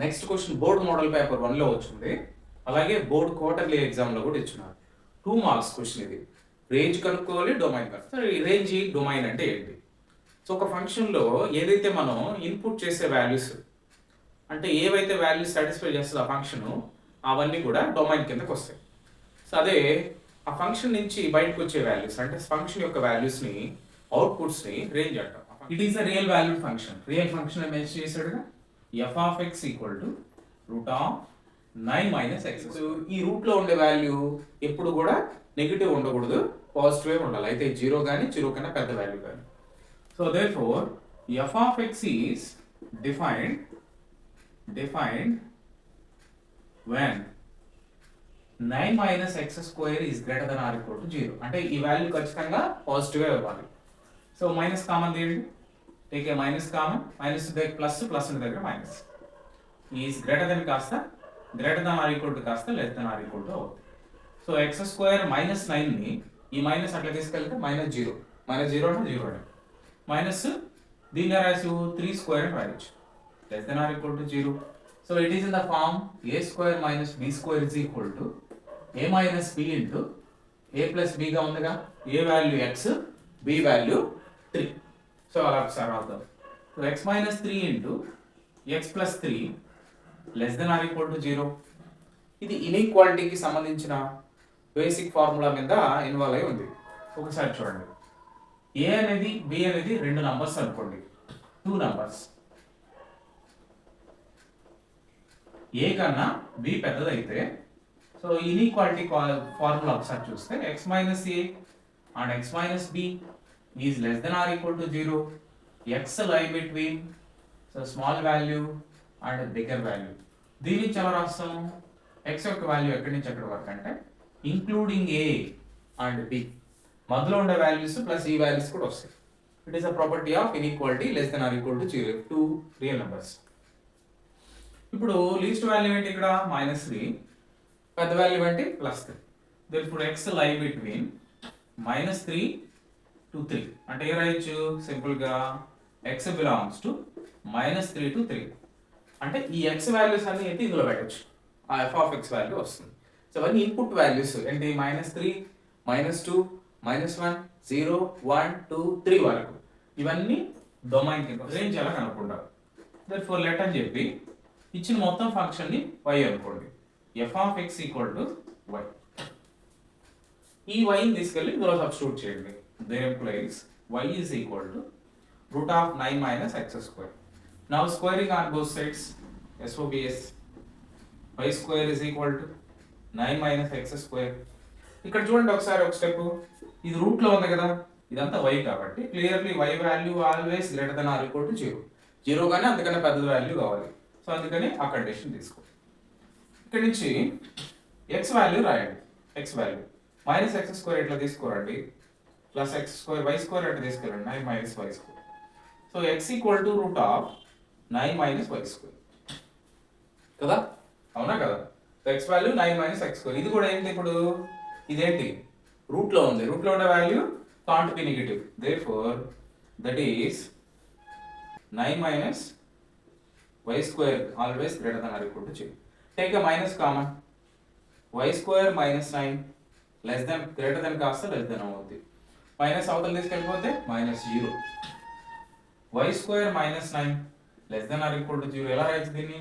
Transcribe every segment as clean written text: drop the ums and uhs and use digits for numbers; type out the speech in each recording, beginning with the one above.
Next question board model paper 1లో వచ్చింది. అలాగే బోర్డ్ క్వార్టర్లీ ఎగ్జామ్లో కూడా ఇచ్చినారు. 2 మార్క్స్ క్వశ్చన్ ఇది. రేంజ్ కనుక్కోవాలి, డొమైన్ కనుక్కోవాలి. సరే ఈ రేంజ్, డొమైన్ అంటే ఏంటి? సో ఒక ఫంక్షన్లో ఏదైతే మనం ఇన్పుట్ చేసే వాల్యూస్ అంటే ఏవైతే వాల్యూస్ సాటిస్ఫై చేస్తుందో ఆ ఫంక్షన్ అవన్నీ కూడా డొమైన్ కిందకి వస్తాయి. సో అదే ఆ ఫంక్షన్ నుంచి బయటకు వచ్చే వాల్యూస్ అంటే ఫంక్షన్ యొక్క వాల్యూస్ని, అవుట్పుట్స్ని రేంజ్ అంటాం. It is a real valued function. Real function mention చేశాడుగా F of X equal to root of 9 minus X. ఈ రూట్లో ఉండే వాల్యూ ఎప్పుడు కూడా నెగిటివ్ ఉండకూడదు, పాజిటివ్ ఉండాలి. అయితే జీరో కానీ జీరో కన్నా పెద్ద వాల్యూ కానీ. So therefore F of X is defined when 9 minus x square is greater than or equal to 0. అంటే ఈ వాల్యూ ఖచ్చితంగా పాజిటివ్ ఇవ్వాలి. సో మైనస్ కామన్ తీయండి. Take a minus common, minus దగ్గర ప్లస్, ప్లస్ దగ్గర మైనస్. ఈజ్ గ్రేటర్ దెన్ కాస్త greater than or equal to కాస్త less than or equal to అవుతుంది. సో ఎక్స్ స్క్వేర్ మైనస్ 9ని ఈ మైనస్ అట్లా తీసుకెళ్తే మైనస్ జీరో అంటే జీరో అండి. మైనస్ దీన్ని రాసి 3 స్క్వేర్ అని రాయొచ్చు, less than or equal to zero. So it is in the form a square minus b square is equal to a minus b into a plus b గా ఉందిగా. a value x, b value 3. So అలా ఒకసారి రాద్దాం. So x minus 3 into x plus 3 less than or equal to 0. ఇది ఇన్ఈక్వాలిటీకి సంబంధించిన basic formula మీద involve అయి ఉంది. ఒకసారి చూడండి. a అనేది b అనేది రెండు నంబర్స్ అనుకోండి, 2 నంబర్స్. ఏ కన్నా బి పెద్దదైతే సో ఇన్ఈక్వాలిటీ ఫార్ములా ఒకసారి చూస్తే x minus a and x minus b is less than or equal to 0. X lie between so small value and bigger value. దీని నుంచి ఎలా రాస్తాం? ఎక్స్ యొక్క వాల్యూ ఎక్కడి నుంచి ఎక్కడి వరకు అంటే ఇంక్లూడింగ్ ఏ అండ్ బి, మధ్యలో ఉండే వాల్యూస్ ప్లస్ ఈ వాల్యూస్ కూడా వస్తాయి. It is a property of inequality less than or equal to 0, 2 real numbers. ఇప్పుడు లీస్ట్ వాల్యూ ఏంటి ఇక్కడ? -3. పెద్ద వాల్యూ ఏంటి? +3. ఇప్పుడు x లై బిట్వీన్ -3 to 3 అంటే ఏ రాయొచ్చు? సింపుల్ గా x బిలాంగ్స్ టు -3 to 3 అంటే ఈ x వాల్యూస్ అన్ని అయితే ఇందులో పెట్టొచ్చు. ఆ f ఆఫ్ x వాల్యూ వస్తుంది. సో అవన్నీ ఇన్పుట్ వాల్యూస్ ఏంటి? -3, -2, -1, 0, 1, 2, 3 వరకు ఇవన్నీ డొమైన్ కింద రేంజ్ ఎలా కనుక్కుంటారు. దేర్ఫోర్ లెట్ అని చెప్పి ఇచ్చిన మొత్తం ఫంక్షన్ ని y అనుకోండి. f of x equal to y. ఈ y ని తీసుకెళ్ళి ఇందులో సబ్స్టిట్యూట్ చేయండి. There implies y is equal to root of 9 minus x square. Now squaring on both sides SOBS y square is equal to 9 minus x square. ఇక్కడ చూడండి ఒకసారి ఒక step. ఇది రూట్ లో ఉంది కదా, ఇదంతా y కాబట్టి clearly y value always greater than or equal to 0. 0 కానీ అంతకన్నా పెద్ద వాల్యూ కావాలి. సో అందుకని ఆ కండిషన్ తీసుకో. ఇక్కడ నుంచి x వాల్యూ రాయండి. x వాల్యూ మైనస్ x స్క్వేర్ ఎట్లా తీసుకోరండి, plus x square y square ఎట్లా తీసుకెళ్ళండి, 9 minus y square. So x equal to root of 9 minus y square కదా, అవునా కదా? x value 9 minus x square. ఇది కూడా ఏంటి? ఇప్పుడు ఇదేంటి? రూట్ లో ఉంది. రూట్ లో ఉండే value can't be negative. Therefore that is 9 minus y square always greater than or equal to 0. Take a minus common. Y square minus 9 less than greater than కాస్త less than అవుతుంది. Minus అవతల తీసుకెళ్ళిపోతే -0. y square minus 9 less than or equal to 0 ఎలా రాయొచ్చు దీన్ని?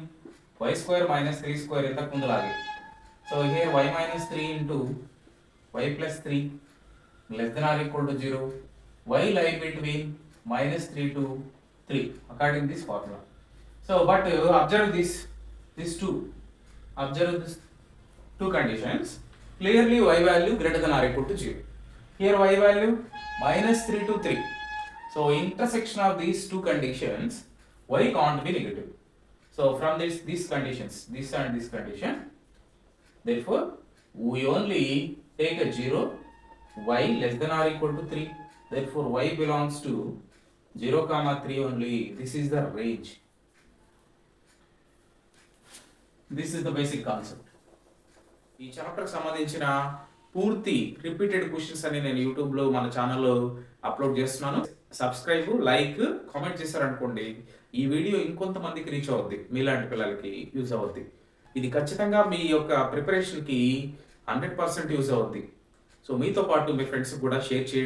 y square minus 3 square ఇంతకు ముందు లాగే. So here y minus 3 into y plus 3 less than or equal to 0. y lie between -3 to 3 according to this formula. So, but observe these two. Observe this two conditions. Clearly, y value greater than or equal to 0. Here, y value -3 to 3. So, intersection of these two conditions, y can't be negative. So, from these conditions, this and this condition, therefore, we only take a 0, y less than or equal to 3. Therefore, y belongs to 0, 3 only. This is the range. This is the basic concept. ఈ చాప్టర్కి సంబంధించిన పూర్తి repeated questions అని నేను యూట్యూబ్లో మన ఛానల్లో upload చేస్తున్నాను. Subscribe, like, comment చేశారనుకోండి ఈ వీడియో ఇంకొంతమందికి రీచ్ అవుద్ది, మీలాంటి పిల్లలకి యూజ్ అవుద్ది. ఇది ఖచ్చితంగా మీ యొక్క ప్రిపరేషన్కి 100% యూజ్ అవుద్ది. సో మీతో పాటు మీ ఫ్రెండ్స్కి కూడా షేర్ చేయండి.